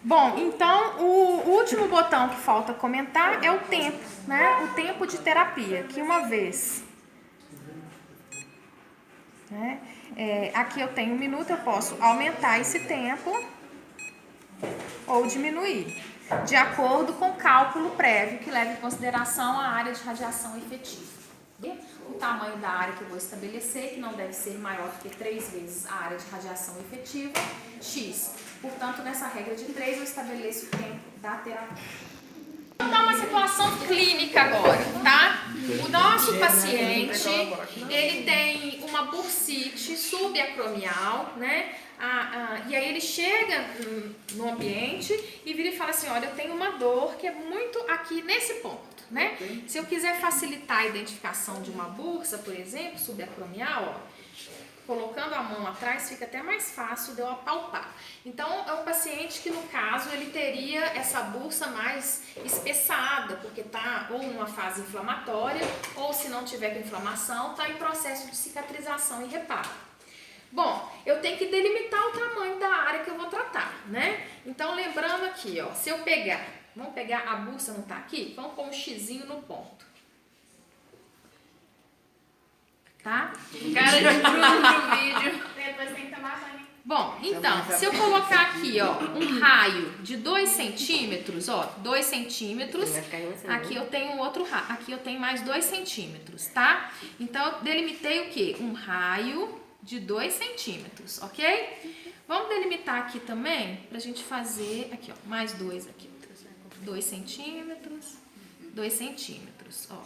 Bom, então o último botão que falta comentar é o tempo, né? O tempo de terapia, que uma vez, né? Aqui eu tenho 1 minuto, eu posso aumentar esse tempo ou diminuir, de acordo com o cálculo prévio que leva em consideração a área de radiação efetiva. O tamanho da área que eu vou estabelecer, que não deve ser maior do que 3 vezes a área de radiação efetiva, X. Portanto, nessa regra de 3, eu estabeleço o tempo da terapia. Vamos dar uma situação clínica agora, tá? O nosso paciente, ele tem uma bursite subacromial, né? E aí ele chega no ambiente e vira e fala assim, olha, eu tenho uma dor que é muito aqui nesse ponto, né? Se eu quiser facilitar a identificação de uma bursa, por exemplo, subacromial, ó, colocando a mão atrás fica até mais fácil de eu apalpar. Então, é um paciente que, no caso, ele teria essa bursa mais espessada, porque está ou numa fase inflamatória, ou se não tiver com inflamação, está em processo de cicatrização e reparo. Bom, eu tenho que delimitar o tamanho da área que eu vou tratar, né? Então, lembrando aqui, ó, se eu pegar, vamos pegar a bursa, não está aqui? Vamos pôr um xizinho no ponto. Tá? Cara de Bruno pro vídeo. Depois tem que tomar banho. Bom, então, se eu colocar aqui, ó, um raio de 2 centímetros, ó, 2 centímetros, aqui eu tenho outro raio, aqui eu tenho mais 2 centímetros, tá? Então, eu delimitei o quê? Um raio de 2 centímetros, ok? Vamos delimitar aqui também, pra gente fazer, aqui, ó, mais 2 aqui, 2 centímetros, 2 centímetros, ó.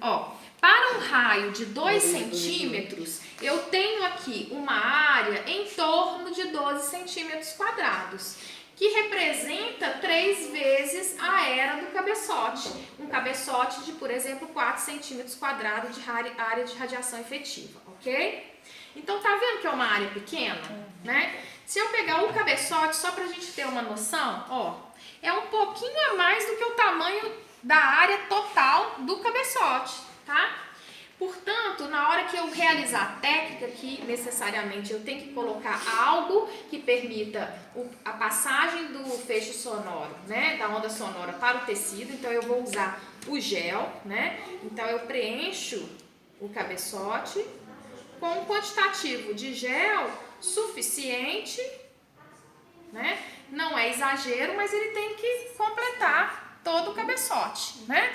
Ó, para um raio de 2 centímetros, eu tenho aqui uma área em torno de 12 centímetros quadrados, que representa 3 vezes a era do cabeçote. Um cabeçote de, por exemplo, 4 centímetros quadrados de área de radiação efetiva, ok? Então, tá vendo que é uma área pequena, né? Se eu pegar o cabeçote, só pra gente ter uma noção, ó, é um pouquinho a mais do que o tamanho da área total do cabeçote, tá? Portanto, na hora que eu realizar a técnica, que necessariamente eu tenho que colocar algo que permita a passagem do feixe sonoro, né, da onda sonora para o tecido, então eu vou usar o gel, né? Então eu preencho o cabeçote com um quantitativo de gel suficiente, né? Não é exagero, mas ele tem que completar todo o cabeçote, né?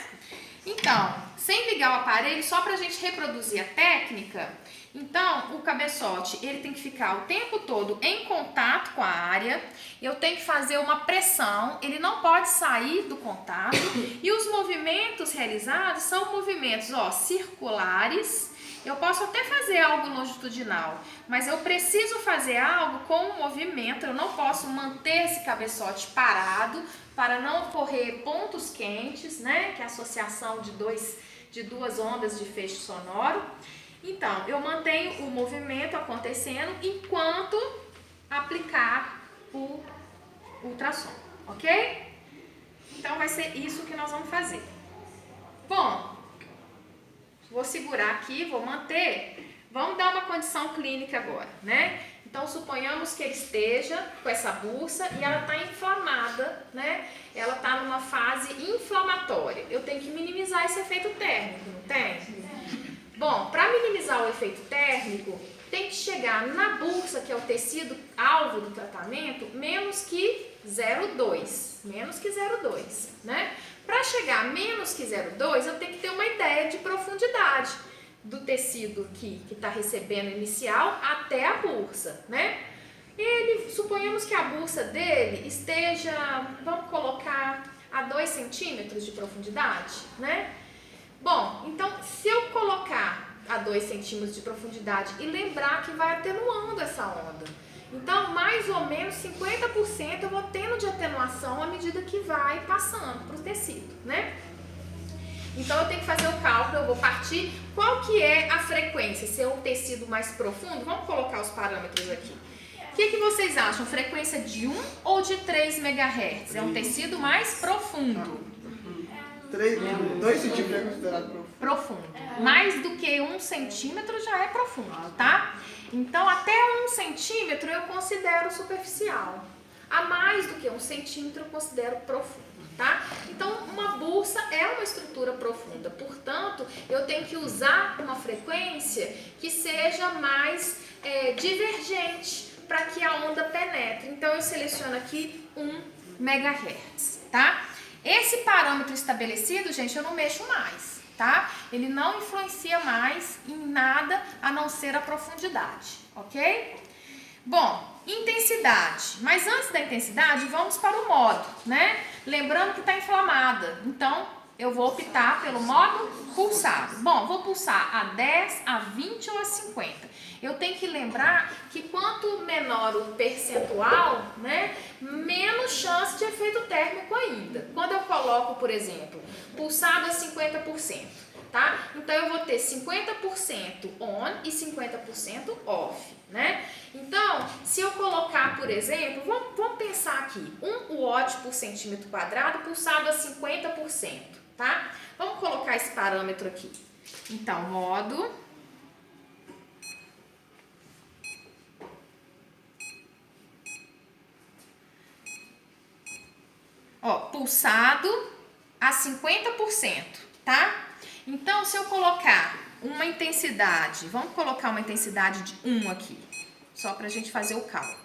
Então, sem ligar o aparelho, só pra gente reproduzir a técnica, então o cabeçote, ele tem que ficar o tempo todo em contato com a área, eu tenho que fazer uma pressão, ele não pode sair do contato, e os movimentos realizados são movimentos, ó, circulares. Eu posso até fazer algo longitudinal, mas eu preciso fazer algo com um movimento, eu não posso manter esse cabeçote parado para não ocorrer pontos quentes, né, que é a associação de duas ondas de feixe sonoro. Então, eu mantenho o movimento acontecendo enquanto aplicar o ultrassom, ok? Então, vai ser isso que nós vamos fazer. Bom, vou segurar aqui, vou manter. Vamos dar uma condição clínica agora, né? Então, suponhamos que ele esteja com essa bursa e ela está inflamada, né? Ela está numa fase inflamatória. Eu tenho que minimizar esse efeito térmico, não tem? Bom, para minimizar o efeito térmico, tem que chegar na bursa, que é o tecido alvo do tratamento, menos que 0,2. Menos que 0,2, né? Para chegar a menos que 0,2, eu tenho que ter uma ideia de profundidade do tecido que está recebendo inicial até a bursa, né? Suponhamos que a bursa dele esteja, vamos colocar, a 2 centímetros de profundidade, né? Bom, então, se eu colocar a 2 centímetros de profundidade e lembrar que vai atenuando essa onda, então, mais ou menos 50% eu vou tendo de atenuação à medida que vai passando para o tecido, né? Então, eu tenho que fazer o cálculo, eu vou partir qual que é a frequência, se é um tecido mais profundo, vamos colocar os parâmetros aqui. O que vocês acham? Frequência de 1 ou de 3 MHz? É um tecido mais profundo. 2 centímetros é considerado profundo. Profundo. Mais do que 1 centímetro já é profundo, tá? Então, até 1 centímetro eu considero superficial. A mais do que 1 centímetro eu considero profundo, tá? Então, uma bursa é uma estrutura profunda. Portanto, eu tenho que usar uma frequência que seja mais divergente para que a onda penetre. Então, eu seleciono aqui 1 MHz, tá? Esse parâmetro estabelecido, gente, eu não mexo mais, tá? Ele não influencia mais em nada a não ser a profundidade, ok? Bom, intensidade. Mas antes da intensidade, vamos para o modo, né? Lembrando que está inflamada. Então, eu vou optar pelo modo pulsado. Bom, vou pulsar a 10, a 20 ou a 50. Eu tenho que lembrar que quanto menor o percentual, né, menos chance de efeito térmico ainda. Quando eu coloco, por exemplo, pulsado a 50%, tá? Então, eu vou ter 50% on e 50% off, né? Então, se eu colocar, por exemplo, vamos pensar aqui, 1 watt por centímetro quadrado pulsado a 50%, tá? Vamos colocar esse parâmetro aqui. Então, modo... Ó, pulsado a 50%, tá? Então, se eu colocar uma intensidade, vamos colocar uma intensidade de 1 aqui, só pra gente fazer o cálculo.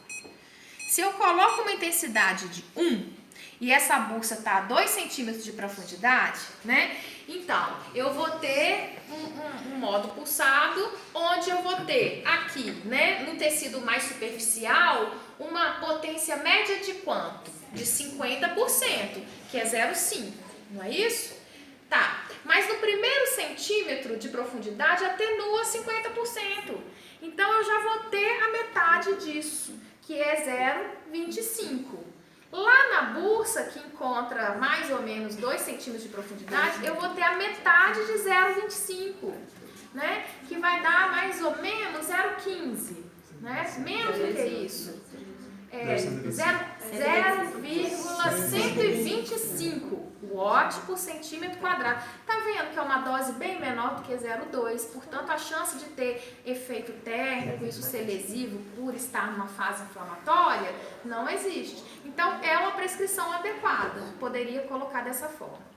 Se eu coloco uma intensidade de 1 e essa bursa tá a 2 centímetros de profundidade, né? Então, eu vou ter um modo pulsado, onde eu vou ter aqui, né, no tecido mais superficial, uma potência média de quanto? De 50%, que é 0,5, não é isso? Tá, mas no primeiro centímetro de profundidade atenua 50%. Então, eu já vou ter a metade disso, que é 0,25. Lá na bursa, que encontra mais ou menos 2 centímetros de profundidade, eu vou ter a metade de 0,25, né? Que vai dar mais ou menos 0,15, né? Menos do que isso. 0,125 watt por centímetro quadrado. Tá vendo que é uma dose bem menor do que 0,2, portanto a chance de ter efeito térmico, isso ser lesivo por estar numa fase inflamatória, não existe. Então é uma prescrição adequada, poderia colocar dessa forma.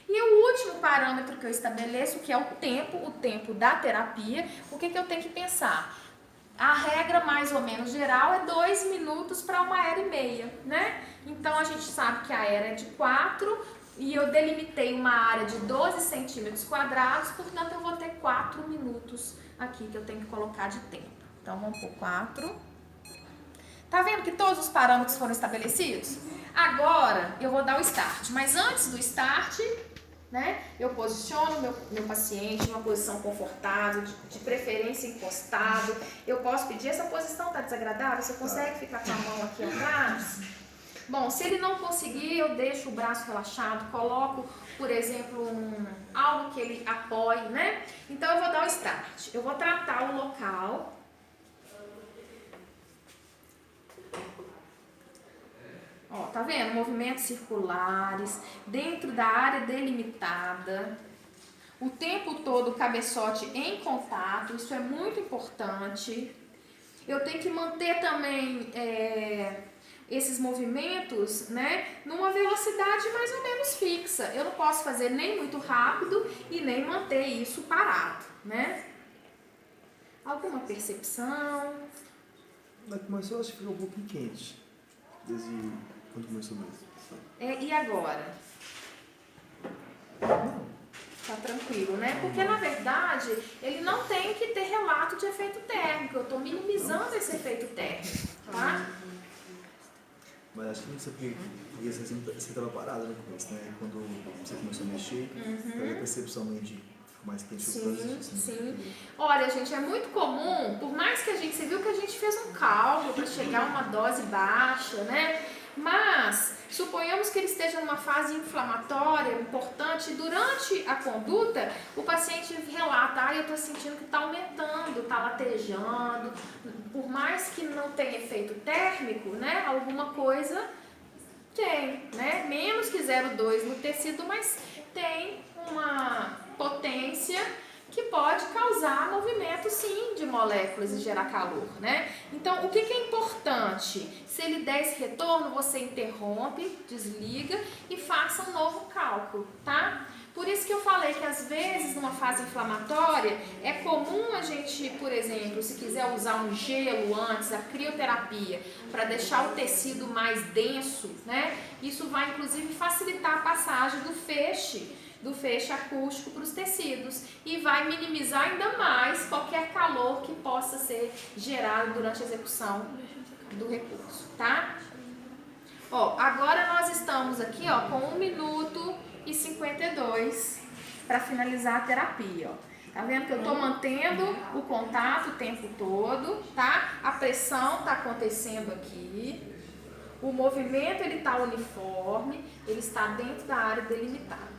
E o último parâmetro que eu estabeleço, que é o tempo da terapia, o que eu tenho que pensar? A regra mais ou menos geral é 2 minutos para 1h30, né? Então, a gente sabe que a era é de 4 e eu delimitei uma área de 12 centímetros quadrados, portanto, eu vou ter 4 minutos aqui que eu tenho que colocar de tempo. Então, vamos por 4. Tá vendo que todos os parâmetros foram estabelecidos? Agora, eu vou dar o start, mas antes do start... né? Eu posiciono meu paciente em uma posição confortável, de preferência encostado. Eu posso pedir, essa posição está desagradável? Você consegue ficar com a mão aqui atrás? Bom, se ele não conseguir, eu deixo o braço relaxado, coloco, por exemplo, algo que ele apoie, né? Então, eu vou dar o start. Eu vou tratar o local. Ó, tá vendo? Movimentos circulares, dentro da área delimitada, o tempo todo o cabeçote em contato, isso é muito importante. Eu tenho que manter também esses movimentos, né, numa velocidade mais ou menos fixa. Eu não posso fazer nem muito rápido e nem manter isso parado, né? Alguma percepção? Mas começou, acho que ficou um pouquinho quente, desde quando começou mesmo. E agora? Tá tranquilo, né? Porque, na verdade, ele não tem que ter relato de efeito térmico. Eu tô minimizando esse efeito térmico, tá? Mas acho que não sei porque você estava parada no começo, né? Quando você começou a mexer, a percepção meio de mais quente. Sim. Olha, gente, é muito comum, por mais que você viu que a gente fez um cálculo para chegar a uma dose baixa, né? Mas, suponhamos que ele esteja numa fase inflamatória importante, durante a conduta, o paciente relata, eu estou sentindo que está aumentando, está latejando, por mais que não tenha efeito térmico, né, alguma coisa tem, né, menos que 0,2 no tecido, mas tem uma potência que pode causar movimento, sim, de moléculas e gerar calor, né? Então, o que é importante? Se ele der esse retorno, você interrompe, desliga e faça um novo cálculo, tá? Por isso que eu falei que, às vezes, numa fase inflamatória, é comum a gente, por exemplo, se quiser usar um gelo antes, a crioterapia, para deixar o tecido mais denso, né? Isso vai, inclusive, facilitar a passagem do feixe acústico para os tecidos e vai minimizar ainda mais qualquer calor que possa ser gerado durante a execução do recurso, tá? Ó, agora nós estamos aqui, ó, com 1 minuto e 52 para finalizar a terapia, ó. Tá vendo que eu tô mantendo o contato o tempo todo, tá? A pressão tá acontecendo aqui. O movimento ele tá uniforme, ele está dentro da área delimitada.